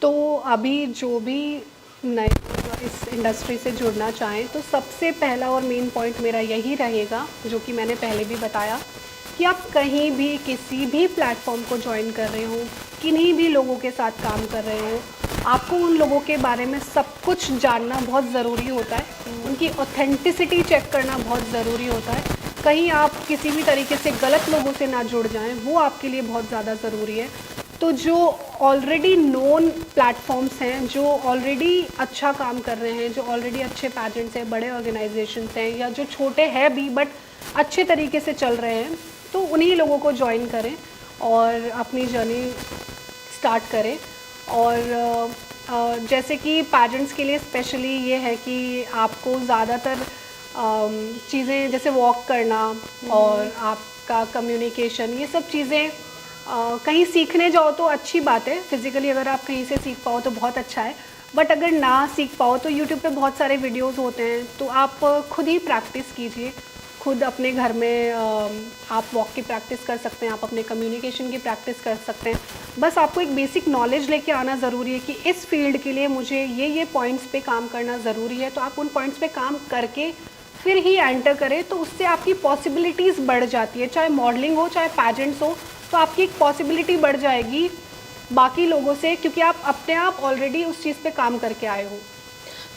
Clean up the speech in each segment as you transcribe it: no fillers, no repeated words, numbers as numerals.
तो अभी जो भी नए इस इंडस्ट्री से जुड़ना चाहें तो सबसे पहला और मेन पॉइंट मेरा यही रहेगा, जो कि मैंने पहले भी बताया, कि आप कहीं भी किसी भी प्लेटफॉर्म को ज्वाइन कर रहे हो, किन्हीं भी लोगों के साथ काम कर रहे हो, आपको उन लोगों के बारे में सब कुछ जानना बहुत ज़रूरी होता है। उनकी ऑथेंटिसिटी चेक करना बहुत ज़रूरी होता है। कहीं आप किसी भी तरीके से गलत लोगों से ना जुड़ जाएं, वो आपके लिए बहुत ज़्यादा ज़रूरी है। तो जो ऑलरेडी नोन प्लेटफॉर्म्स हैं, जो ऑलरेडी अच्छा काम कर रहे हैं, जो ऑलरेडी अच्छे पैजेंट्स हैं, बड़े ऑर्गेनाइजेशंस हैं, या जो छोटे हैं भी बट अच्छे तरीके से चल रहे हैं, तो उन्हीं लोगों को ज्वाइन करें और अपनी जर्नी स्टार्ट करें। और जैसे कि पैजेंट्स के लिए स्पेशली ये है कि आपको ज़्यादातर चीज़ें जैसे वॉक करना और आपका कम्युनिकेशन, ये सब चीज़ें कहीं सीखने जाओ तो अच्छी बात है। फिज़िकली अगर आप कहीं से सीख पाओ तो बहुत अच्छा है, बट अगर ना सीख पाओ तो यूट्यूब पे बहुत सारे वीडियोस होते हैं, तो आप खुद ही प्रैक्टिस कीजिए। खुद अपने घर में आप वॉक की प्रैक्टिस कर सकते हैं, आप अपने कम्युनिकेशन की प्रैक्टिस कर सकते हैं। बस आपको एक बेसिक नॉलेज लेके आना ज़रूरी है कि इस फील्ड के लिए मुझे ये पॉइंट्स पे काम करना ज़रूरी है, तो आप उन पॉइंट्स पे काम करके फिर ही एंटर करें, तो उससे आपकी पॉसिबिलिटीज़ बढ़ जाती है। चाहे मॉडलिंग हो, चाहे पैजेंट्स हो, तो आपकी एक पॉसिबिलिटी बढ़ जाएगी बाकी लोगों से, क्योंकि आप अपने आप ऑलरेडी उस चीज़ पे काम करके आए हो।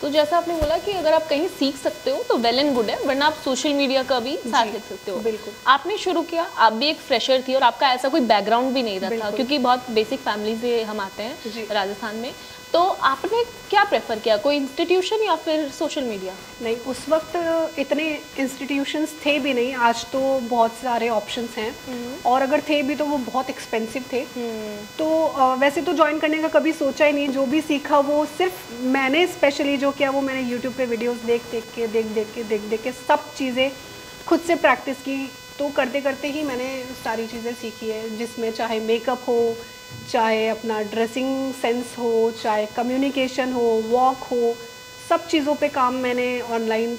तो जैसा आपने बोला कि अगर आप कहीं सीख सकते हो तो वेल एंड गुड है, वरना आप सोशल मीडिया का भी साथ ले सकते हो। बिल्कुल। आपने शुरू किया, आप भी एक फ्रेशर थी और आपका ऐसा कोई बैकग्राउंड भी नहीं रहा था, क्योंकि बहुत बेसिक फैमिली से हम आते हैं राजस्थान में। तो आपने क्या प्रेफर किया, कोई इंस्टीट्यूशन या फिर सोशल मीडिया? नहीं, उस वक्त इतने इंस्टीट्यूशंस थे भी नहीं। आज तो बहुत सारे ऑप्शंस हैं, और अगर थे भी तो वो बहुत एक्सपेंसिव थे। तो वैसे तो ज्वाइन करने का कभी सोचा ही नहीं। जो भी सीखा वो सिर्फ मैंने स्पेशली जो किया वो मैंने यूट्यूब पे वीडियोस देख के सब चीज़ें खुद से प्रैक्टिस की। तो करते करते ही मैंने सारी चीज़ें सीखी है, जिसमें चाहे मेकअप हो, चाहे अपना ड्रेसिंग सेंस हो, चाहे कम्युनिकेशन हो, वॉक हो, सब चीज़ों पे काम मैंने ऑनलाइन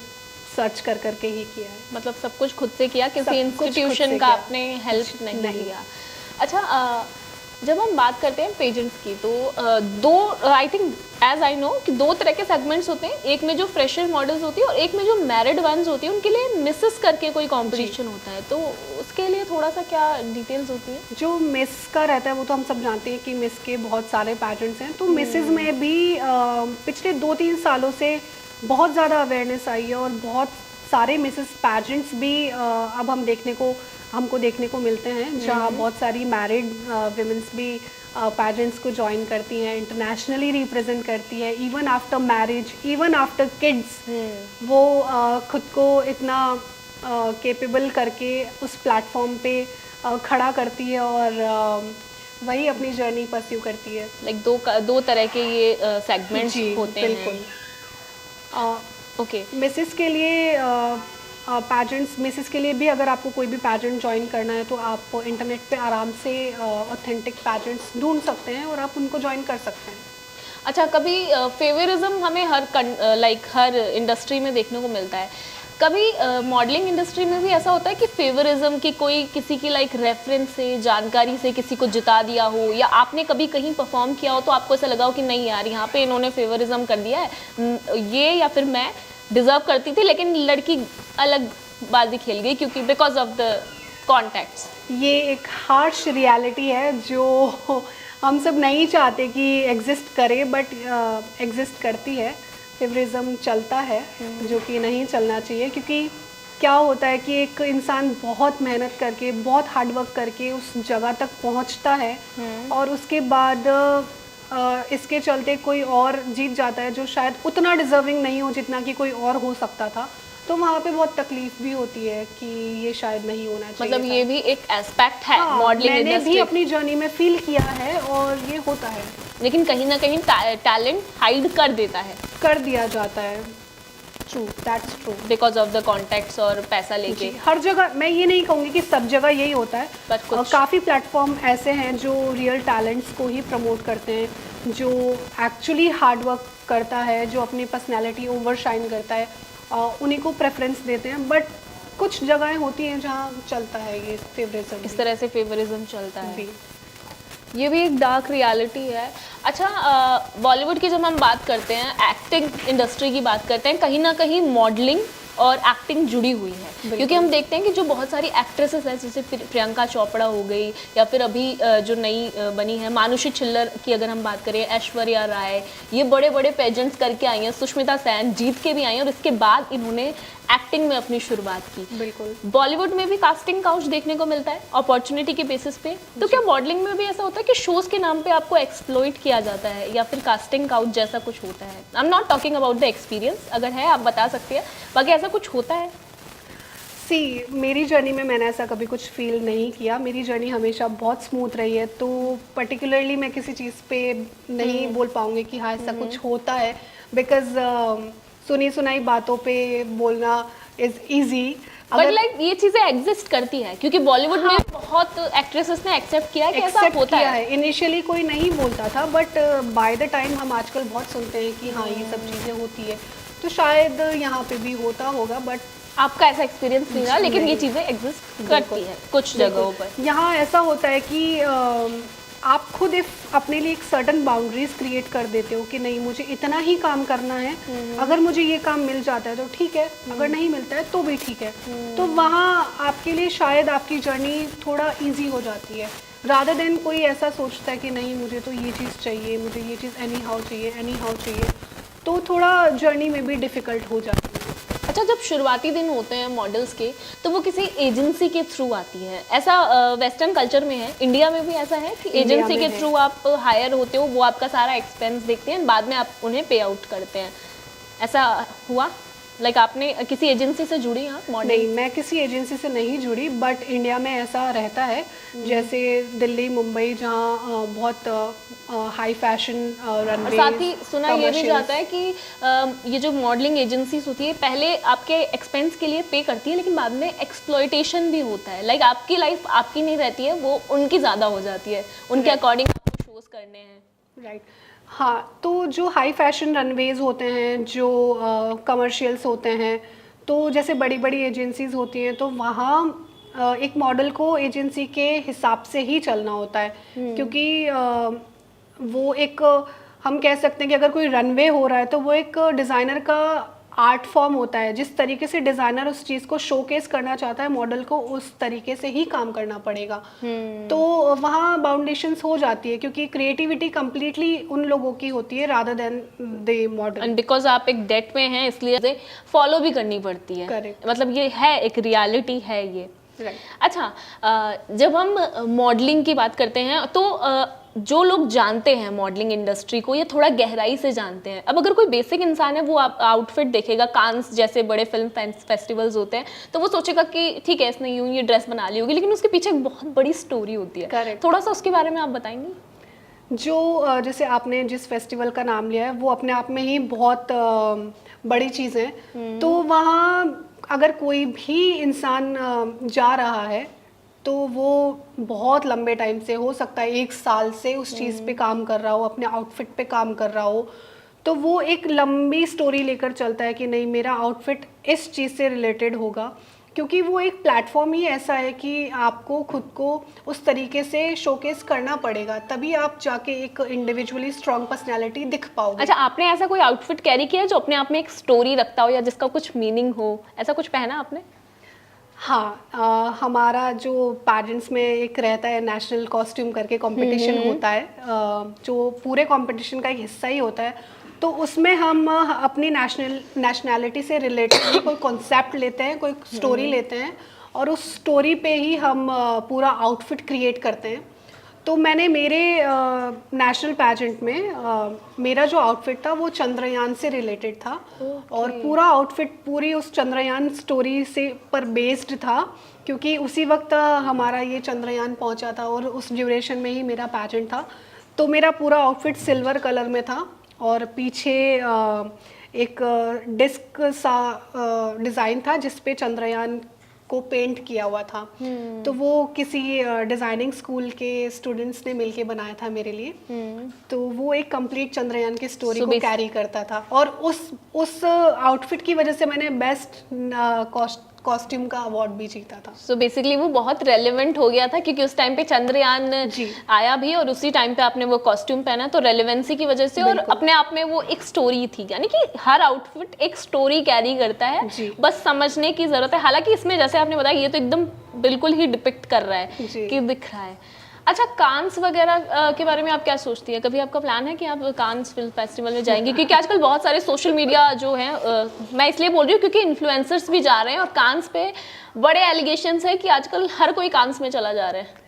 सर्च कर करके ही किया है। मतलब सब कुछ खुद से किया, किसी इंस्टीट्यूशन का आपने हेल्प नहीं लिया? अच्छा, जब हम बात करते हैं पेजेंट्स की, तो दो, I think as I know कि दो तरह के सेगमेंट्स होते हैं। एक में जो फ्रेशर मॉडल्स होती है और एक में जो मैरिड वंस होती है, उनके लिए मिसेस करके कोई कंपटीशन होता है। तो उसके लिए थोड़ा सा क्या डिटेल्स होती है? जो मिस का रहता है वो तो हम सब जानते हैं कि मिस के बहुत सारे पैजेंट्स हैं। तो मिसेस में भी पिछले 2-3 सालों से बहुत ज़्यादा अवेयरनेस आई है, और बहुत सारे मिसेस पैजेंट्स भी अब हमको देखने को मिलते हैं, जहाँ बहुत सारी मैरिड विमेंस भी पैजेंट्स को ज्वाइन करती हैं, इंटरनेशनली रिप्रेजेंट करती है। Even after marriage, even after kids, वो खुद को इतना केपेबल करके उस प्लेटफॉर्म पे खड़ा करती है, और वही अपनी जर्नी परस्यू करती है। लाइक दो तरह के ये सेगमेंट्स होते हैं। बिल्कुल। ओके। मिसेस के लिए पैजेंट्स, मिसेस के लिए भी अगर आपको कोई भी पैजेंट ज्वाइन करना है तो आप इंटरनेट पे आराम से ऑथेंटिक पैजेंट्स ढूंढ सकते हैं और आप उनको ज्वाइन कर सकते हैं। अच्छा, कभी फेवरिज्म हमें हर इंडस्ट्री में देखने को मिलता है। कभी मॉडलिंग इंडस्ट्री में भी ऐसा होता है कि फेवरिज्म की कोई किसी की रेफरेंस से, जानकारी से किसी को जिता दिया हो, या आपने कभी कहीं परफॉर्म किया हो तो आपको ऐसा लगा हो कि नहीं यार, यहाँ पे इन्होंने फेवरिज्म कर दिया है, ये या फिर मैं डिजर्व करती थी लेकिन लड़की अलग बाजी खेल गई क्योंकि बिकॉज ऑफ द कॉन्टैक्ट्स? ये एक हार्श रियलिटी है जो हम सब नहीं चाहते कि एग्जिस्ट करे, बट एग्जिस्ट करती है। फेवरिज्म चलता है, जो कि नहीं चलना चाहिए, क्योंकि क्या होता है कि एक इंसान बहुत मेहनत करके, बहुत हार्ड वर्क करके उस जगह तक पहुंचता है, और उसके बाद इसके चलते कोई और जीत जाता है जो शायद उतना डिजर्विंग नहीं हो जितना कि कोई और हो सकता था। तो वहाँ पे बहुत तकलीफ भी होती है कि ये शायद नहीं होना चाहिए। मतलब ये भी एक एस्पेक्ट है मॉडलिंग इंडस्ट्री। मैंने भी अपनी जर्नी में फील किया है, और ये होता है। लेकिन कहीं ना कहीं टैलेंट हाइड कर देता है, कर दिया जाता है। True, that's true. Because of the contacts और पैसा लेके। हर जगह, मैं ये नहीं कहूँगी कि सब जगह यही होता है, बट काफ़ी प्लेटफॉर्म ऐसे हैं जो रियल टैलेंट्स को ही प्रमोट करते हैं, जो एक्चुअली हार्ड वर्क करता है, जो अपनी पर्सनैलिटी ओवरशाइन करता है, उन्हीं को प्रेफरेंस देते हैं। बट कुछ जगहें होती हैं जहाँ चलता है ये फेवरिज्म, इस तरह से फेवरिज्म चलता है। ये भी एक डार्क रियलिटी है। अच्छा, बॉलीवुड की जब हम बात करते हैं, एक्टिंग इंडस्ट्री की बात करते हैं, कहीं ना कहीं मॉडलिंग और एक्टिंग जुड़ी हुई है, क्योंकि हम देखते हैं कि जो बहुत सारी एक्ट्रेसेस हैं, जैसे प्रियंका चोपड़ा हो गई, या फिर अभी जो नई बनी है मानुषी छिल्लर की अगर हम बात करें, ऐश्वर्या राय, ये बड़े बड़े पेजेंट्स करके आई हैं, सुष्मिता सेन जीत के भी आई हैं, और इसके बाद इन्होंने एक्टिंग में अपनी शुरुआत की। बिल्कुल। बॉलीवुड में भी कास्टिंग काउच देखने को मिलता है अपॉर्चुनिटी के बेसिस पे, तो क्या मॉडलिंग में भी ऐसा होता है कि शोज के नाम पे आपको एक्सप्लॉइट किया जाता है, या फिर कास्टिंग काउच जैसा कुछ होता है? I am not talking about the experience, अगर है आप बता सकते हैं, बाकी ऐसा कुछ होता है? मेरी जर्नी में मैंने ऐसा कभी कुछ फील नहीं किया। मेरी जर्नी हमेशा बहुत स्मूथ रही है, तो पर्टिकुलरली मैं किसी चीज़ पे नहीं बोल पाऊँगी कि हाँ ऐसा कुछ होता है, बिकॉज सुनी सुनाई बातों पे बोलना इज़ ईजी। बट लाइक ये चीजें एग्जिस्ट करती हैं, क्योंकि बॉलीवुड में बहुत एक्ट्रेसेस ने एक्सेप्ट किया है कि ऐसा होता है। इनिशियली कोई नहीं बोलता था, बट बाय द टाइम हम आजकल बहुत सुनते हैं कि हाँ ये सब चीज़ें होती है, तो शायद यहाँ पे भी होता होगा, बट आपका ऐसा एक्सपीरियंस नहीं रहा, लेकिन ये चीजें एग्जिस्ट करती है कुछ जगहों पर। यहाँ ऐसा होता है कि आप खुद अपने लिए एक सर्टन बाउंड्रीज क्रिएट कर देते हो कि नहीं मुझे इतना ही काम करना है, अगर मुझे ये काम मिल जाता है तो ठीक है, अगर नहीं मिलता है तो भी ठीक है। तो वहाँ आपके लिए शायद आपकी जर्नी थोड़ा इजी हो जाती है, रादर देन कोई ऐसा सोचता है कि नहीं मुझे तो ये चीज़ चाहिए, मुझे ये चीज़ एनी हाउ चाहिए, तो थोड़ा जर्नी में भी डिफ़िकल्ट हो जाती है। अच्छा, जब शुरुआती दिन होते हैं मॉडल्स के, तो वो किसी एजेंसी के थ्रू आती है, ऐसा वेस्टर्न कल्चर में है, इंडिया में भी ऐसा है कि एजेंसी के थ्रू आप हायर होते हो, वो आपका सारा एक्सपेंस देखते हैं, बाद में आप उन्हें पे आउट करते हैं, ऐसा हुआ? लाइक आपने किसी एजेंसी से जुड़ी? हाँ, मॉडल? नहीं, मैं किसी एजेंसी से नहीं जुड़ी, बट इंडिया में ऐसा रहता है, जैसे दिल्ली, मुंबई, जहाँ बहुत हाई फैशन रनवे। साथ ही सुना ये भी जाता है कि ये जो मॉडलिंग एजेंसीज होती है, पहले आपके एक्सपेंस के लिए पे करती है, लेकिन बाद में एक्सप्लॉयटेशन भी होता है। लाइक आपकी लाइफ आपकी नहीं रहती है, वो उनकी ज़्यादा हो जाती है, उनके अकॉर्डिंग आपको शोज करने हैं। राइट। हाँ, तो जो हाई फैशन रनवेज होते हैं, जो कमर्शियल्स होते हैं, तो जैसे बड़ी बड़ी एजेंसीज होती हैं, तो वहाँ एक मॉडल को एजेंसी के हिसाब से ही चलना होता है, क्योंकि वो एक हम कह सकते हैं कि अगर कोई रनवे हो रहा है तो वो एक डिज़ाइनर का आर्ट फॉर्म होता है। जिस तरीके से डिज़ाइनर उस चीज़ को शोकेस करना चाहता है, मॉडल को उस तरीके से ही काम करना पड़ेगा। तो वहाँ बाउंडेशंस हो जाती है, क्योंकि क्रिएटिविटी कम्प्लीटली उन लोगों की होती है rather than the model. And because आप एक डेट में हैं, इसलिए फॉलो भी करनी पड़ती है। Correct. मतलब ये है, एक रियलिटी है ये। Right. अच्छा, जब हम मॉडलिंग की बात करते हैं, तो जो लोग जानते हैं मॉडलिंग इंडस्ट्री को, ये थोड़ा गहराई से जानते हैं। अब अगर कोई बेसिक इंसान है, वो आउटफिट देखेगा, कांस जैसे बड़े फिल्म फेस्टिवल्स होते हैं, तो वो सोचेगा कि ठीक है इसने यूँ ये ड्रेस बना ली होगी, लेकिन उसके पीछे एक बहुत बड़ी स्टोरी होती है। Correct. थोड़ा सा उसके बारे में आप बताएंगी? जो जैसे आपने जिस फेस्टिवल का नाम लिया है, वो अपने आप में ही बहुत बड़ी चीज़ है। तो वहाँ अगर कोई भी इंसान जा रहा है, तो वो बहुत लंबे टाइम से, हो सकता है 1 साल से उस चीज़ पे काम कर रहा हो, अपने आउटफिट पे काम कर रहा हो, तो वो एक लंबी स्टोरी लेकर चलता है कि नहीं मेरा आउटफिट इस चीज़ से रिलेटेड होगा, क्योंकि वो एक प्लेटफॉर्म ही ऐसा है कि आपको खुद को उस तरीके से शोकेस करना पड़ेगा, तभी आप जाके एक इंडिविजुअली स्ट्रॉन्ग पर्सनैलिटी दिख पाओगे। अच्छा, आपने ऐसा कोई आउटफिट कैरी किया है जो अपने आप में एक स्टोरी रखता हो, या जिसका कुछ मीनिंग हो, ऐसा कुछ पहना आपने? हाँ, हमारा जो पेरेंट्स में एक रहता है नेशनल कॉस्ट्यूम करके कंपटीशन होता है, जो पूरे कंपटीशन का एक हिस्सा ही होता है, तो उसमें हम अपनी नेशनैलिटी से रिलेटेड कोई कॉन्सेप्ट लेते हैं, कोई स्टोरी लेते हैं, और उस स्टोरी पे ही हम पूरा आउटफिट क्रिएट करते हैं। तो मैंने मेरे नेशनल पैजेंट में मेरा जो आउटफिट था वो चंद्रयान से रिलेटेड था। और पूरा आउटफिट पूरी उस चंद्रयान स्टोरी से पर बेस्ड था, क्योंकि उसी वक्त हमारा ये चंद्रयान पहुंचा था और उस ड्यूरेशन में ही मेरा पैजेंट था। तो मेरा पूरा आउटफिट सिल्वर कलर में था, और पीछे एक डिस्क सा डिज़ाइन था जिस पे चंद्रयान को पेंट किया हुआ था। तो वो किसी डिज़ाइनिंग स्कूल के स्टूडेंट्स ने मिलके बनाया था मेरे लिए। तो वो एक कंप्लीट चंद्रयान की स्टोरी को कैरी करता था, और उस आउटफिट की वजह से मैंने बेस्ट कॉस्ट्यूम का अवार्ड भी जीता था। सो बेसिकली वो बहुत रेलेवेंट हो गया था क्योंकि उस टाइम पे चंद्रयान जी। आया भी और उसी टाइम पे आपने वो कॉस्ट्यूम पहना, तो रेलेवेंसी की वजह से और अपने आप में वो एक स्टोरी थी, यानी कि हर आउटफिट एक स्टोरी कैरी करता है, जी। बस समझने की जरूरत है। हालांकि इसमें जैसे आपने बताया ये तो एकदम बिल्कुल ही डिपिक्ट कर रहा है जी। कि दिख रहा है। अच्छा, कांस वगैरह के बारे में आप क्या सोचती है? कभी आपका प्लान है कि आप कांस फिल्म फेस्टिवल में जाएंगे? क्योंकि आजकल बहुत सारे सोशल मीडिया जो है, मैं इसलिए बोल रही हूँ क्योंकि इन्फ्लुएंसर्स भी जा रहे हैं और कांस पे बड़े एलिगेशंस है कि आजकल हर कोई कांस में चला जा रहा है।